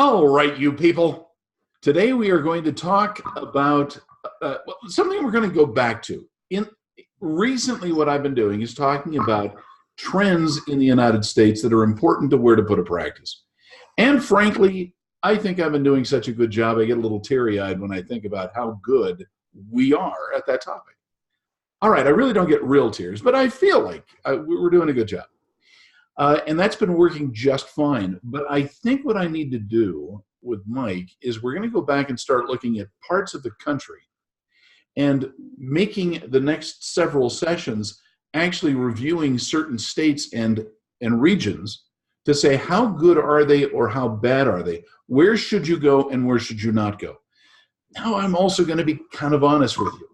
All right, you people. Today we are going to talk about something we're going to go back to. In recently, what I've been doing is talking about trends in the United States that are important to where to put a practice. And frankly, I think I've been doing such a good job. I get a little teary-eyed when I think about how good we are at that topic. All right, I really don't get real tears, but I feel like we're doing a good job. And that's been working just fine. But I think what I need to do with Mike is we're going to go back and start looking at parts of the country and making the next several sessions actually reviewing certain states and regions to say how good are they or how bad are they? Where should you go and where should you not go? Now, I'm also going to be kind of honest with you.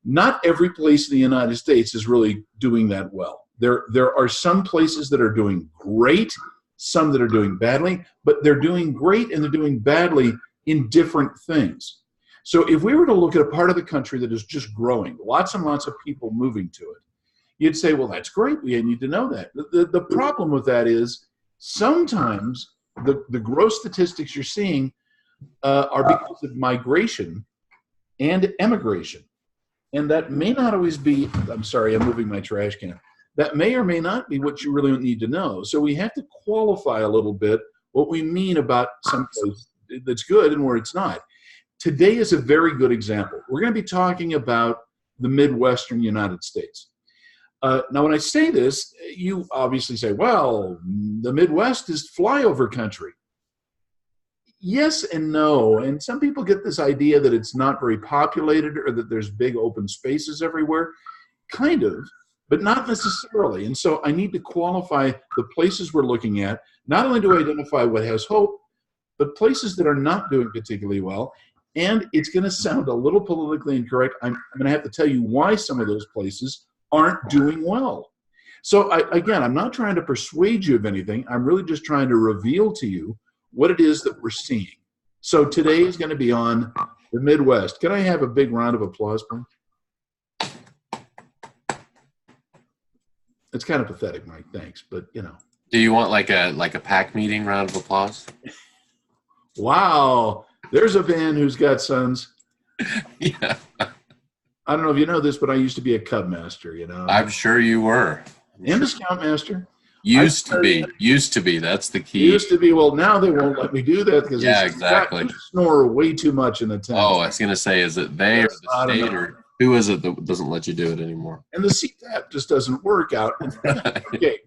Not every place in the United States is really doing that well. There are some places that are doing great, some that are doing badly, but they're doing great and they're doing badly in different things. So if we were to look at a part of the country that is just growing, lots and lots of people moving to it, you'd say, well, that's great. We need to know that. The problem with that is sometimes the growth statistics you're seeing are because of migration and emigration. And that may not always be, I'm sorry, I'm moving my trash can. That may or may not be what you really need to know. So we have to qualify a little bit what we mean about someplace that's good and where it's not. Today is a very good example. We're going to be talking about the Midwestern United States. Now, when I say this, you obviously say, well, the Midwest is flyover country. Yes and no. And some people get this idea that it's not very populated or that there's big open spaces everywhere. Kind of, but not necessarily. And so I need to qualify the places we're looking at, not only to identify what has hope, but places that are not doing particularly well. And it's going to sound a little politically incorrect. I'm going to have to tell you why some of those places aren't doing well. So again, I'm not trying to persuade you of anything. I'm really just trying to reveal to you what it is that we're seeing. So today is going to be on the Midwest. Can I have a big round of applause, please? It's kind of pathetic, Mike. Thanks, but you know. Do you want like a pack meeting round of applause? Wow, there's a man who's got sons. Yeah. I don't know if you know this, but I used to be a Cub master. You know. I'm sure you were. And a Scoutmaster. Used to be. That's the key. Used to be. Well, now they won't let me do that because exactly. Snore way too much in the tent. Oh, I was gonna say, is it they or the state or who is it that doesn't let you do it anymore? And the CTAP just doesn't work out. Okay,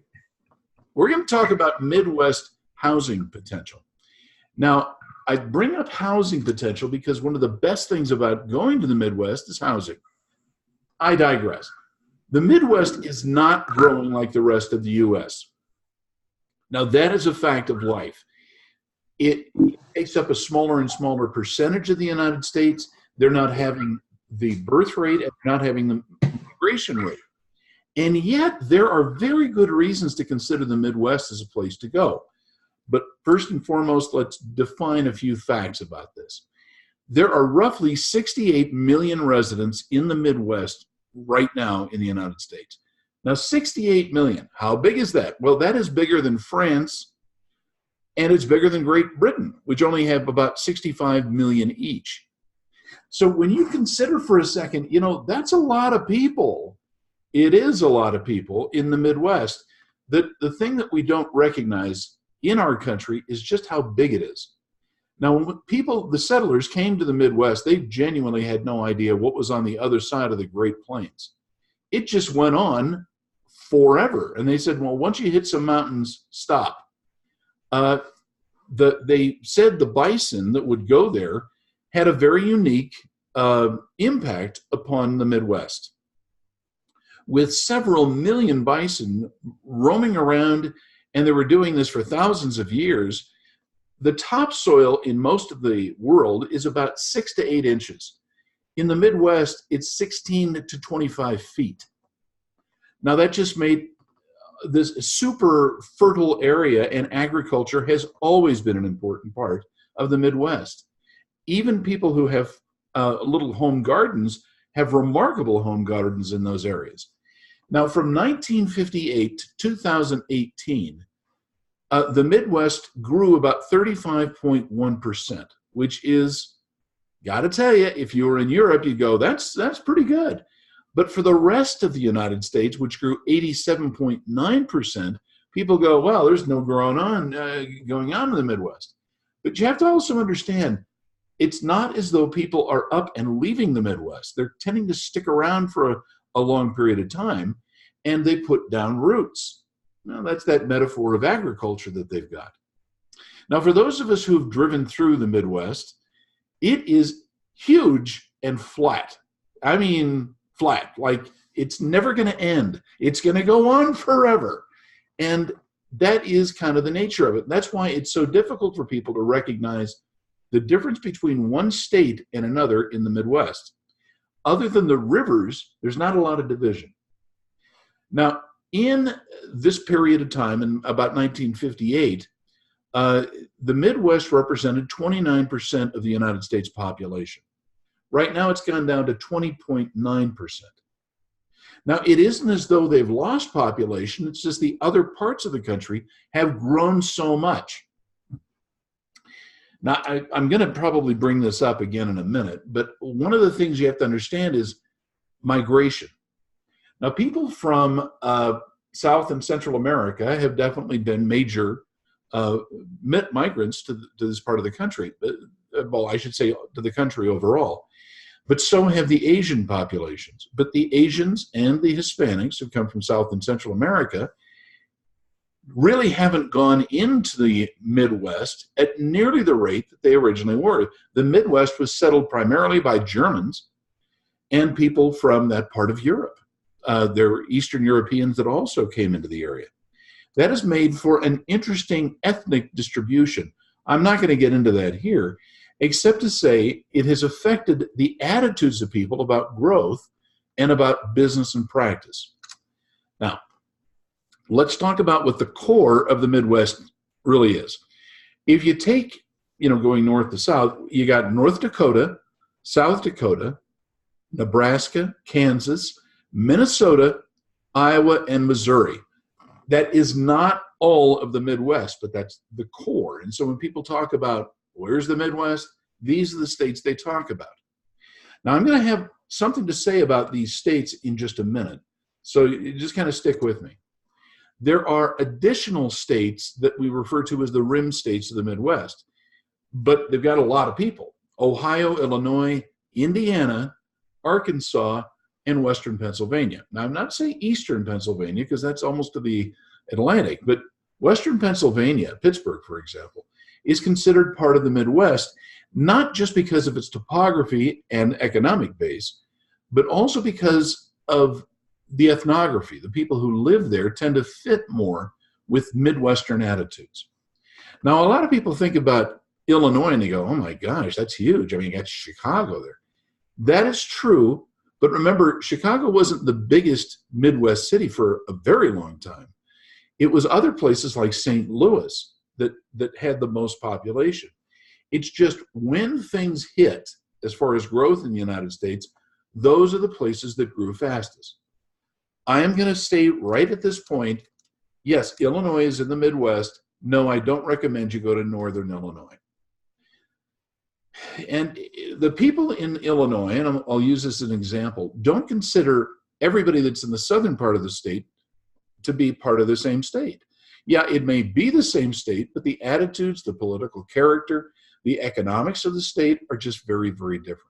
we're going to talk about Midwest housing potential. Now, I bring up housing potential because one of the best things about going to the Midwest is housing. I digress. The Midwest is not growing like the rest of the U.S. Now, that is a fact of life. It takes up a smaller and smaller percentage of the United States. They're not having the birth rate and not having the migration rate. And yet, there are very good reasons to consider the Midwest as a place to go. But first and foremost, let's define a few facts about this. There are roughly 68 million residents in the Midwest right now in the United States. Now, 68 million, how big is that? Well, that is bigger than France, and it's bigger than Great Britain, which only have about 65 million each. So when you consider for a second, you know, that's a lot of people. It is a lot of people in the Midwest. The thing that we don't recognize in our country is just how big it is. Now, when the settlers came to the Midwest, they genuinely had no idea what was on the other side of the Great Plains. It just went on forever. And they said, well, once you hit some mountains, stop. They said the bison that would go there had a very unique impact upon the Midwest. With several million bison roaming around, and they were doing this for thousands of years, the topsoil in most of the world is about 6 to 8 inches. In the Midwest, it's 16 to 25 feet. Now, that just made this super fertile area, and agriculture has always been an important part of the Midwest. Even people who have little home gardens have remarkable home gardens in those areas. Now, from 1958 to 2018, The Midwest grew about 35.1%, which is, got to tell you, if you were in Europe, you'd go, that's pretty good. But for the rest of the United States, which grew 87.9%, people go, well, there's no going on in the Midwest. But you have to also understand, it's not as though people are up and leaving the Midwest. They're tending to stick around for a long period of time, and they put down roots. Now, that's that metaphor of agriculture that they've got. Now, for those of us who've driven through the Midwest, it is huge and flat. I mean, flat, like it's never going to end. It's going to go on forever. And that is kind of the nature of it. That's why it's so difficult for people to recognize the difference between one state and another in the Midwest. Other than the rivers, there's not a lot of division. Now, in this period of time, in about 1958, the Midwest represented 29% of the United States population. Right now, it's gone down to 20.9%. Now, it isn't as though they've lost population. It's just the other parts of the country have grown so much. Now, I'm going to probably bring this up again in a minute, but one of the things you have to understand is migration. Now, people from South and Central America have definitely been major migrants to this part of the country. Well, I should say to the country overall. But so have the Asian populations. But the Asians and the Hispanics who come from South and Central America really haven't gone into the Midwest at nearly the rate that they originally were. The Midwest was settled primarily by Germans and people from that part of Europe. There were Eastern Europeans that also came into the area. That has made for an interesting ethnic distribution. I'm not going to get into that here, except to say it has affected the attitudes of people about growth and about business and practice. Now, let's talk about what the core of the Midwest really is. If you take, going north to south, you got North Dakota, South Dakota, Nebraska, Kansas, Minnesota, Iowa, and Missouri. That is not all of the Midwest, but that's the core. And so when people talk about where's the Midwest, these are the states they talk about. Now, I'm going to have something to say about these states in just a minute, so you just kind of stick with me. There are additional states that we refer to as the rim states of the Midwest, but they've got a lot of people. Ohio, Illinois, Indiana, Arkansas, and Western Pennsylvania. Now, I'm not saying Eastern Pennsylvania because that's almost to the Atlantic, but Western Pennsylvania, Pittsburgh, for example, is considered part of the Midwest, not just because of its topography and economic base, but also because of the ethnography. The people who live there tend to fit more with Midwestern attitudes. Now, a lot of people think about Illinois and they go, oh my gosh, that's huge. I mean, you got Chicago there. That is true, but remember, Chicago wasn't the biggest Midwest city for a very long time. It was other places like St. Louis that had the most population. It's just when things hit, as far as growth in the United States, those are the places that grew fastest. I am going to say right at this point, yes, Illinois is in the Midwest. No, I don't recommend you go to Northern Illinois. And the people in Illinois, and I'll use this as an example, don't consider everybody that's in the southern part of the state to be part of the same state. Yeah, it may be the same state, but the attitudes, the political character, the economics of the state are just very, very different.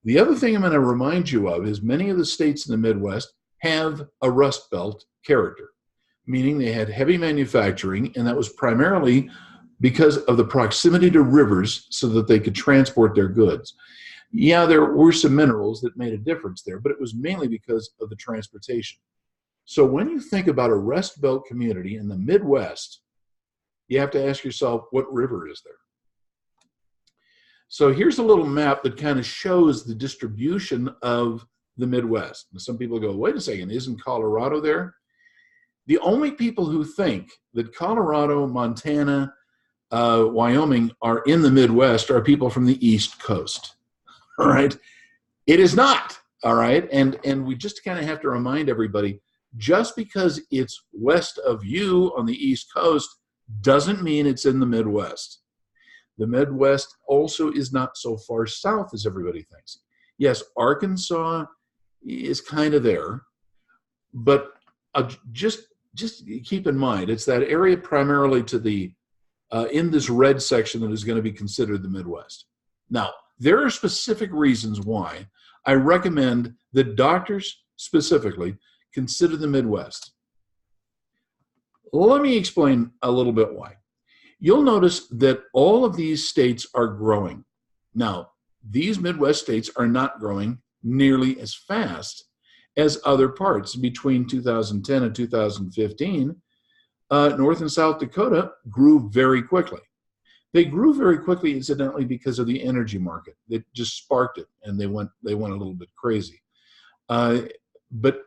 The other thing I'm going to remind you of is many of the states in the Midwest have a Rust Belt character, meaning they had heavy manufacturing, and that was primarily because of the proximity to rivers so that they could transport their goods. Yeah, there were some minerals that made a difference there, but it was mainly because of the transportation. So when you think about a Rust Belt community in the Midwest, you have to ask yourself, what river is there? So here's a little map that kind of shows the distribution of the Midwest. Now, some people go, wait a second, isn't Colorado there? The only people who think that Colorado, Montana, Wyoming are in the Midwest are people from the East Coast, all right? It is not, all right? And we just kind of have to remind everybody Just because it's west of you on the East Coast doesn't mean it's in the Midwest. The Midwest also is not so far south as everybody thinks. Yes, Arkansas is kind of there, but just keep in mind, it's that area primarily to the in this red section that is going to be considered the Midwest. Now, there are specific reasons why I recommend that doctors specifically consider the Midwest. Let me explain a little bit why. You'll notice that all of these states are growing. Now, these Midwest states are not growing nearly as fast as other parts. Between 2010 and 2015, North and South Dakota grew very quickly. They grew very quickly, incidentally, because of the energy market. It just sparked it, and they went a little bit crazy. But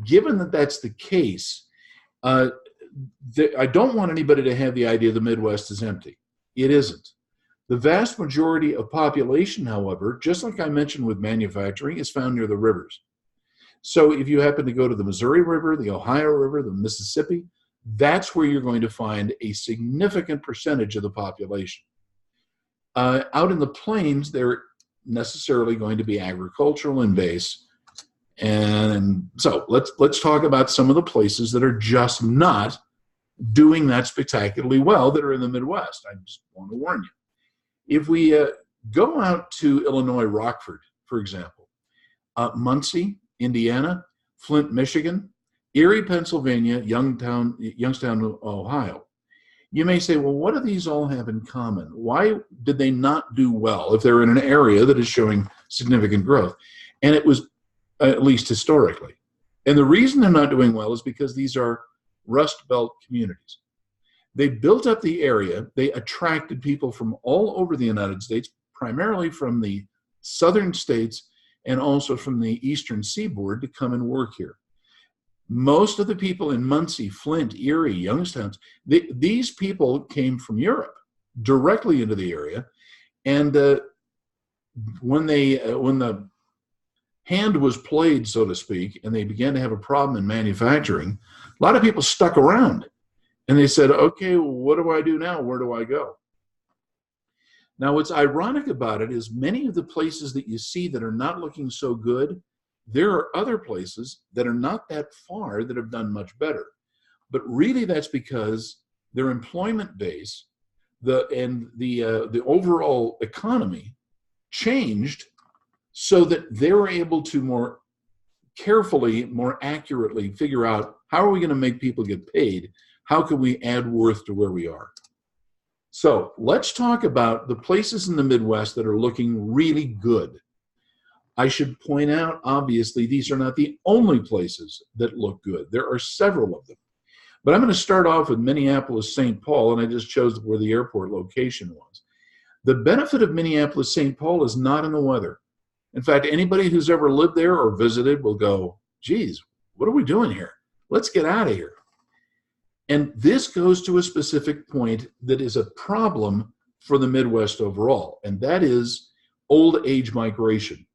given that that's the case, I don't want anybody to have the idea the Midwest is empty. It isn't. The vast majority of population, however, just like I mentioned with manufacturing, is found near the rivers. So if you happen to go to the Missouri River, the Ohio River, the Mississippi, that's where you're going to find a significant percentage of the population. Out in the plains, they're necessarily going to be agricultural in base. And so let's talk about some of the places that are just not doing that spectacularly well that are in the Midwest. I just want to warn you. If we go out to Illinois, Rockford, for example, Muncie, Indiana, Flint, Michigan, Erie, Pennsylvania, Youngstown, Ohio. You may say, well, what do these all have in common? Why did they not do well if they're in an area that is showing significant growth? And it was, at least historically. And the reason they're not doing well is because these are Rust Belt communities. They built up the area. They attracted people from all over the United States, primarily from the southern states and also from the eastern seaboard to come and work here. Most of the people in Muncie, Flint, Erie, Youngstown, these people came from Europe directly into the area. And when the hand was played, so to speak, and they began to have a problem in manufacturing, a lot of people stuck around. And they said, okay, well, what do I do now? Where do I go? Now, what's ironic about it is many of the places that you see that are not looking so good, there are other places that are not that far that have done much better. But really that's because their employment base and the overall economy changed so that they were able to more carefully, more accurately figure out how are we going to make people get paid? How can we add worth to where we are? So let's talk about the places in the Midwest that are looking really good. I should point out, obviously, these are not the only places that look good. There are several of them. But I'm going to start off with Minneapolis-St. Paul, and I just chose where the airport location was. The benefit of Minneapolis-St. Paul is not in the weather. In fact, anybody who's ever lived there or visited will go, geez, what are we doing here? Let's get out of here. And this goes to a specific point that is a problem for the Midwest overall, and that is old age migration.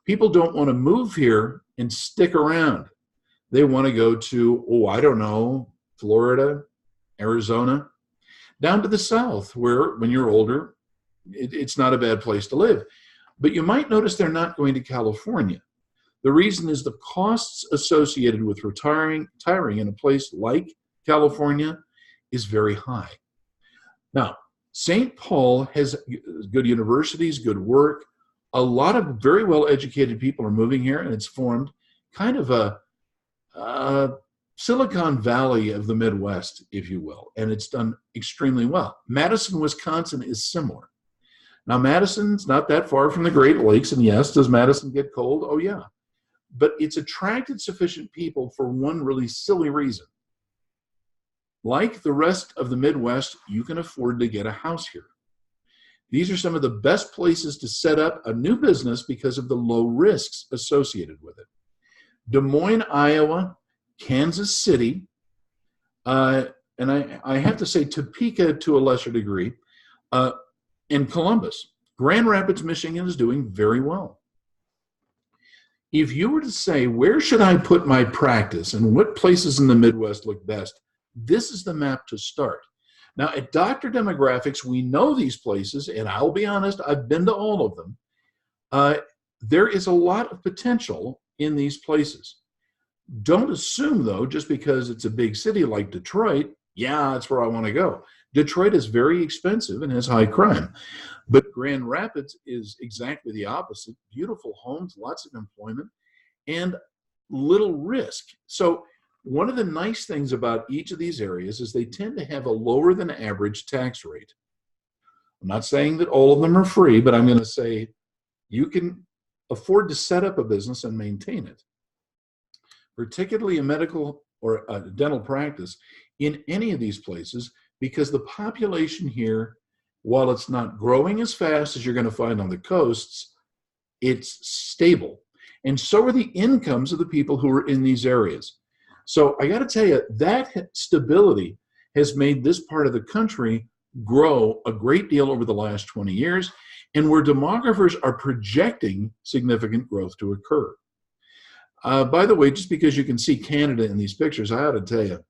People don't want to move here and stick around. They want to go to, I don't know, Florida, Arizona, down to the south, where when you're older, it's not a bad place to live. But you might notice they're not going to California. The reason is the costs associated with retiring in a place like California is very high. Now, St. Paul has good universities, good work. A lot of very well-educated people are moving here, and it's formed kind of a Silicon Valley of the Midwest, if you will, and it's done extremely well. Madison, Wisconsin is similar. Now, Madison's not that far from the Great Lakes, and yes, does Madison get cold? Oh, yeah. But it's attracted sufficient people for one really silly reason. Like the rest of the Midwest, you can afford to get a house here. These are some of the best places to set up a new business because of the low risks associated with it. Des Moines, Iowa, Kansas City, and I have to say Topeka to a lesser degree, and Columbus. Grand Rapids, Michigan is doing very well. If you were to say, where should I put my practice and what places in the Midwest look best, this is the map to start. Now, at Dr. Demographics, we know these places, and I'll be honest, I've been to all of them. There is a lot of potential in these places. Don't assume, though, just because it's a big city like Detroit, yeah, that's where I want to go. Detroit is very expensive and has high crime. But Grand Rapids is exactly the opposite. Beautiful homes, lots of employment, and little risk. So one of the nice things about each of these areas is they tend to have a lower than average tax rate. I'm not saying that all of them are free, but I'm going to say you can afford to set up a business and maintain it, particularly a medical or a dental practice in any of these places, because the population here, while it's not growing as fast as you're going to find on the coasts, it's stable. And so are the incomes of the people who are in these areas. So I got to tell you, that stability has made this part of the country grow a great deal over the last 20 years, and where demographers are projecting significant growth to occur. By the way, just because you can see Canada in these pictures, I ought to tell you,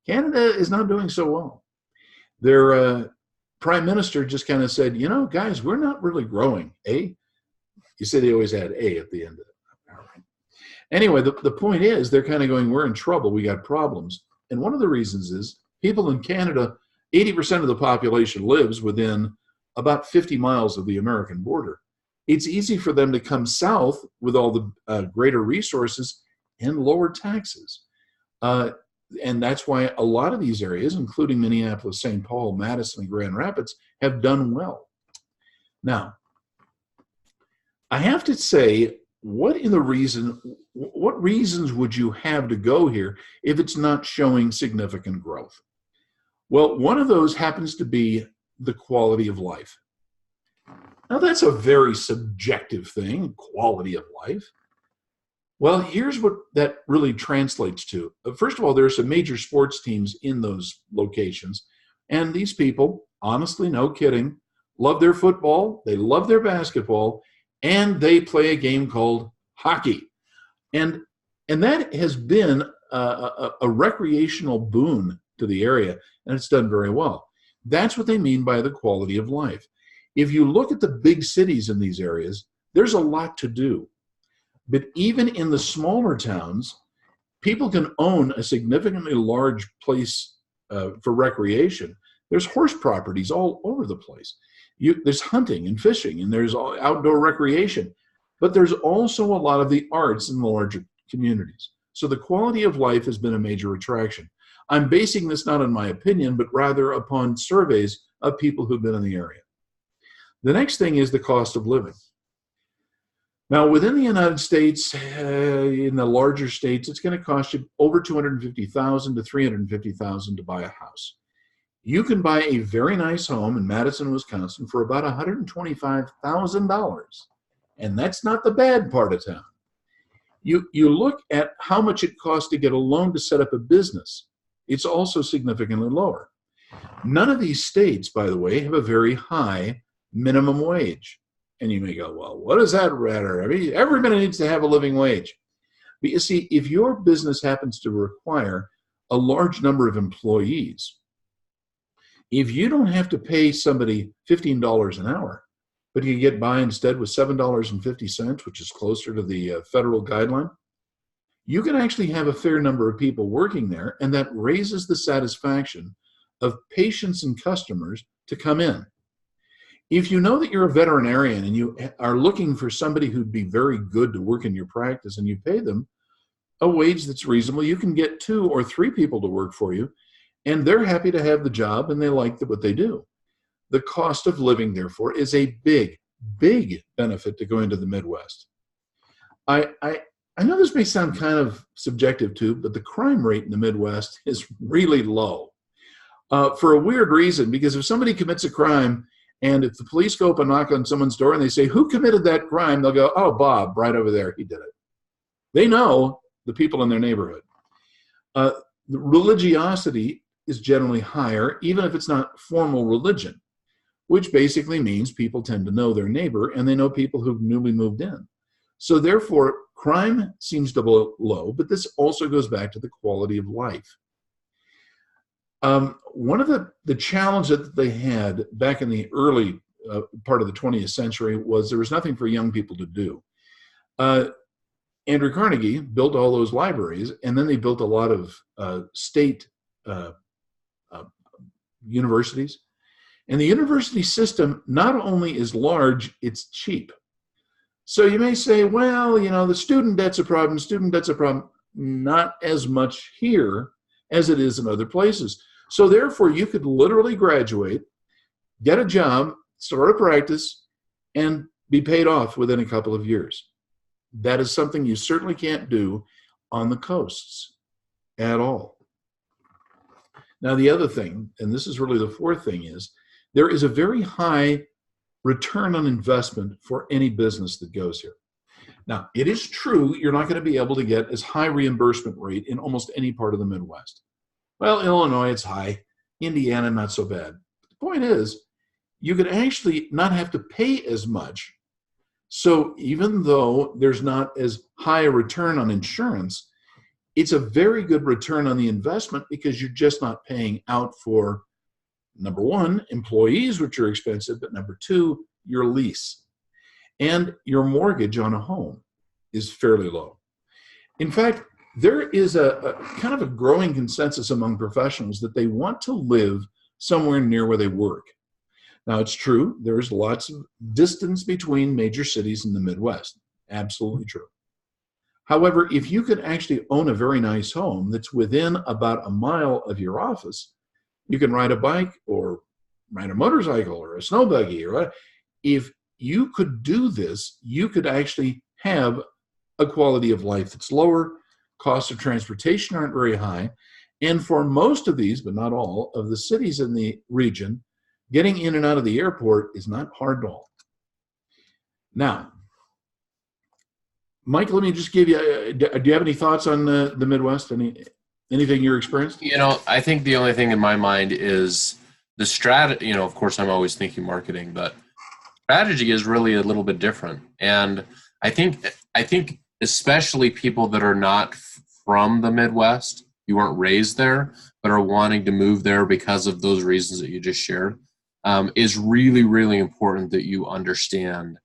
Canada is not doing so well. Their prime minister just kind of said, you know, guys, we're not really growing, eh? You say they always add A at the end of it. All right. Anyway, the point is they're kind of going, we're in trouble, we got problems. And one of the reasons is people in Canada, 80% of the population lives within about 50 miles of the American border. It's easy for them to come south with all the greater resources and lower taxes. And that's why a lot of these areas, including Minneapolis, St. Paul, Madison, and Grand Rapids, have done well. Now, I have to say, what reasons would you have to go here if it's not showing significant growth? Well, one of those happens to be the quality of life. Now, that's a very subjective thing, quality of life. Well, here's what that really translates to. First of all, there are some major sports teams in those locations, and these people, honestly, no kidding, love their football, they love their basketball, and they play a game called hockey. And that has been a recreational boon to the area, and it's done very well. That's what they mean by the quality of life. If you look at the big cities in these areas, there's a lot to do. But even in the smaller towns, people can own a significantly large place for recreation. There's horse properties all over the place. There's hunting and fishing, and there's outdoor recreation. But there's also a lot of the arts in the larger communities. So the quality of life has been a major attraction. I'm basing this not on my opinion, but rather upon surveys of people who've been in the area. The next thing is the cost of living. Now, within the United States, in the larger states, it's going to cost you over $250,000 to $350,000 to buy a house. You can buy a very nice home in Madison, Wisconsin for about $125,000, and that's not the bad part of town. You look at how much it costs to get a loan to set up a business. It's also significantly lower. None of these states, by the way, have a very high minimum wage. And you may go, well, what does that matter? I mean, everybody needs to have a living wage. But you see, if your business happens to require a large number of employees, if you don't have to pay somebody $15 an hour, but you get by instead with $7.50, which is closer to the federal guideline, you can actually have a fair number of people working there, and that raises the satisfaction of patients and customers to come in. If you know that you're a veterinarian and you are looking for somebody who'd be very good to work in your practice and you pay them a wage that's reasonable, you can get 2 or 3 people to work for you, and they're happy to have the job and they like what they do. The cost of living, therefore, is a big, big benefit to going to the Midwest. I know this may sound kind of subjective too, but the crime rate in the Midwest is really low for a weird reason, because if somebody commits a crime, and if the police go up and knock on someone's door and they say, who committed that crime? They'll go, oh, Bob, right over there, he did it. They know the people in their neighborhood. The religiosity is generally higher, even if it's not formal religion, which basically means people tend to know their neighbor and they know people who've newly moved in. So therefore, crime seems to be low, but this also goes back to the quality of life. One of the challenges that they had back in the early part of the 20th century was there was nothing for young people to do. Andrew Carnegie built all those libraries, and then they built a lot of state universities. And the university system not only is large, it's cheap. So you may say, well, the student debt's a problem, Not as much here as it is in other places. So therefore, you could literally graduate, get a job, start a practice, and be paid off within a couple of years. That is something you certainly can't do on the coasts at all. Now, the other thing, and this is really the fourth thing, is there is a very high return on investment for any business that goes here. Now, it is true you're not going to be able to get as high reimbursement rate in almost any part of the Midwest. Well, Illinois, it's high. Indiana, not so bad. The point is, you could actually not have to pay as much. So even though there's not as high a return on insurance, it's a very good return on the investment because you're just not paying out for, number one, employees, which are expensive, but number two, your lease. And your mortgage on a home is fairly low. In fact, there is a kind of a growing consensus among professionals that they want to live somewhere near where they work. Now, it's true, there's lots of distance between major cities in the Midwest. Absolutely true. However, if you could actually own a very nice home that's within about a mile of your office, you can ride a bike or ride a motorcycle or a snow buggy. If you could do this, you could actually have a quality of life that's lower, costs of transportation aren't very high, and for most of these, but not all, of the cities in the region, getting in and out of the airport is not hard at all. Now, Mike, let me just give you, do you have any thoughts on the Midwest? Anything you're experienced? I think the only thing in my mind is the strategy. Of course, I'm always thinking marketing, but strategy is really a little bit different. And I think especially people that are not from the Midwest, you weren't raised there, but are wanting to move there because of those reasons that you just shared, is really, really important that you understand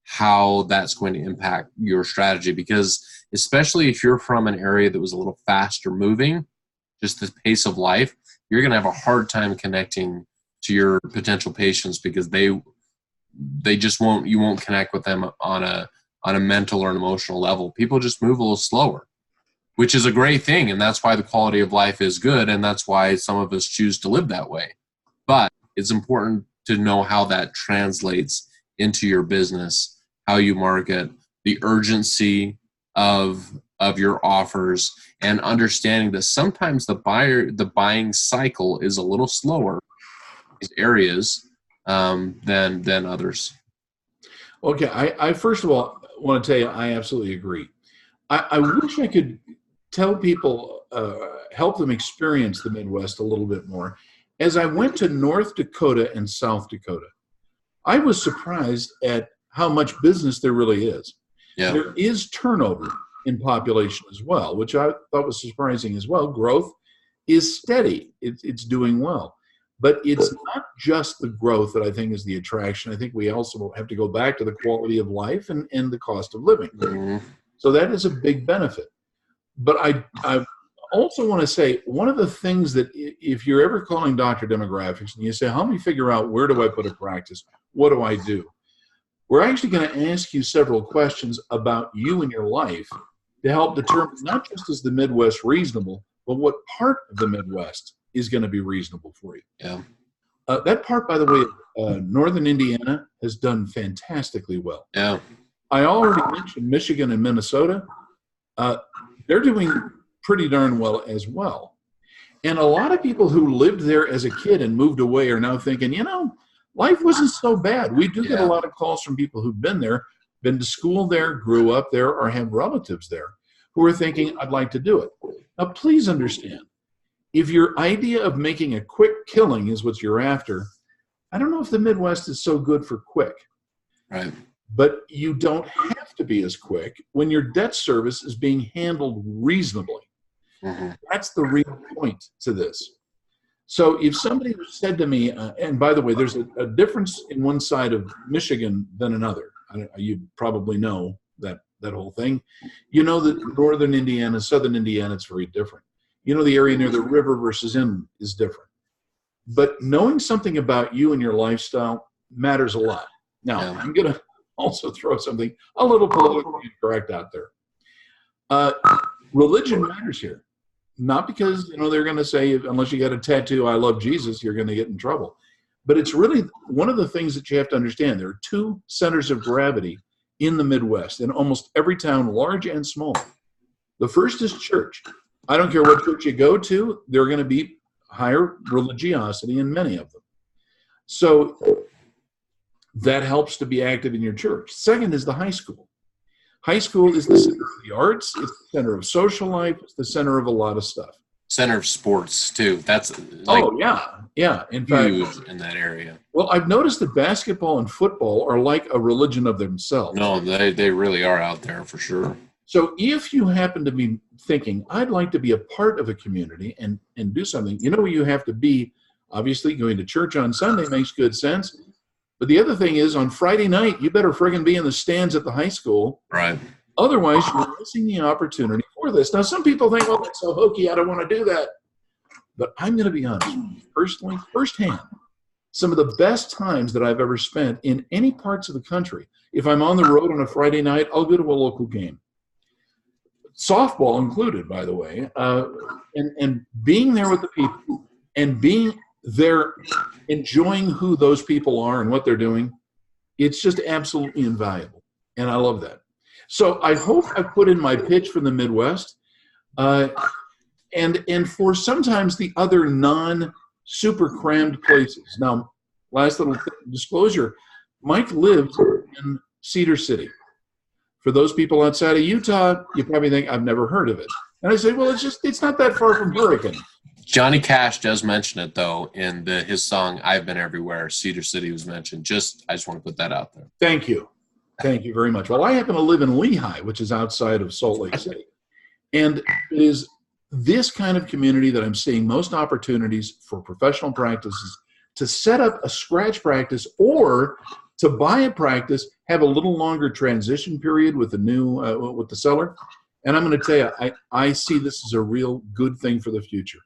how that's going to impact your strategy. Because especially if you're from an area that was a little faster moving, just the pace of life, you're going to have a hard time connecting to your potential patients because they just won't, you won't connect with them on a mental or an emotional level. People just move a little slower, which is a great thing. And that's why the quality of life is good. And that's why some of us choose to live that way. But it's important to know how that translates into your business, how you market, the urgency of your offers, and understanding that sometimes the buying cycle is a little slower in these areas than others. Okay, I first of all want to tell you I absolutely agree. I wish I could tell people, help them experience the Midwest a little bit more. As I went to North Dakota and South Dakota, I was surprised at how much business there really is. Yeah. There is turnover in population as well, which I thought was surprising as well. Growth is steady. It's doing well. But it's not just the growth that I think is the attraction. I think we also have to go back to the quality of life and the cost of living. Mm-hmm. So that is a big benefit. But I also want to say, one of the things that if you're ever calling Dr. Demographics and you say, help me figure out where do I put a practice, what do I do? We're actually going to ask you several questions about you and your life to help determine not just is the Midwest reasonable, but what part of the Midwest is going to be reasonable for you. Yeah. That part, by the way, Northern Indiana has done fantastically well. Yeah. I already mentioned Michigan and Minnesota. They're doing pretty darn well as well. And a lot of people who lived there as a kid and moved away are now thinking, life wasn't so bad. We do get a lot of calls from people who've been there, been to school there, grew up there, or have relatives there who are thinking, I'd like to do it. Now, please understand, if your idea of making a quick killing is what you're after, I don't know if the Midwest is so good for quick. Right. but you don't have to be as quick when your debt service is being handled reasonably. Mm-hmm. That's the real point to this. So if somebody said to me, and by the way, there's a difference in one side of Michigan than another. You probably know that whole thing. You know that northern Indiana, southern Indiana, it's very different. You know the area near the river versus inland is different. But knowing something about you and your lifestyle matters a lot. Now, Yeah. I'm going to also throw something a little politically incorrect out there. Religion matters here. Not because, they're going to say, unless you got a tattoo, I love Jesus, you're going to get in trouble. But it's really one of the things that you have to understand. There are two centers of gravity in the Midwest, in almost every town, large and small. The first is church. I don't care what church you go to, there are going to be higher religiosity in many of them. So that helps to be active in your church. Second is the high school. High school is the center of the arts, it's the center of social life, it's the center of a lot of stuff. Center of sports too. That's yeah. In fact, huge in that area. Well, I've noticed that basketball and football are like a religion of themselves. No, they really are out there for sure. So if you happen to be thinking, I'd like to be a part of a community and do something, where you have to be. Obviously, going to church on Sunday makes good sense. But the other thing is, on Friday night, you better friggin' be in the stands at the high school. Right. Otherwise, you're missing the opportunity for this. Now, some people think, well, that's so hokey, I don't want to do that. But I'm going to be honest with you, personally, firsthand, some of the best times that I've ever spent in any parts of the country, if I'm on the road on a Friday night, I'll go to a local game. Softball included, by the way, and being there with the people and being there enjoying who those people are and what they're doing, it's just absolutely invaluable. And I love that. So I hope I've put in my pitch for the Midwest and for sometimes the other non-super crammed places. Now, last little disclosure, Mike lives in Cedar City. For those people outside of Utah, you probably think, I've never heard of it. And I say, well, it's not that far from Hurricane. Johnny Cash does mention it, though, in his song, I've Been Everywhere. Cedar City was mentioned. I just want to put that out there. Thank you. Thank you very much. Well, I happen to live in Lehi, which is outside of Salt Lake City. And it is this kind of community that I'm seeing most opportunities for professional practices to set up a scratch practice or to buy a practice, have a little longer transition period with the new, with the seller. And I'm going to tell you, I see this as a real good thing for the future.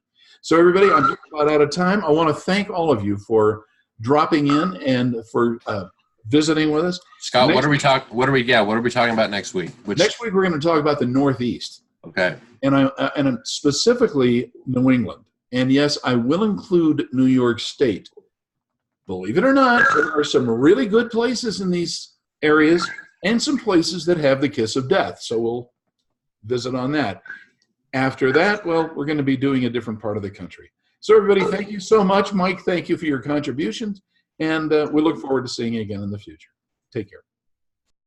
So everybody, I'm just about out of time. I want to thank all of you for dropping in and for visiting with us. Scott, what are we talking about next week? Next week we're going to talk about the Northeast. Okay. And specifically New England. And yes, I will include New York State. Believe it or not, there are some really good places in these areas and some places that have the kiss of death. So we'll visit on that. After that, well, we're going to be doing a different part of the country. So everybody, thank you so much. Mike, thank you for your contributions. And we look forward to seeing you again in the future. Take care.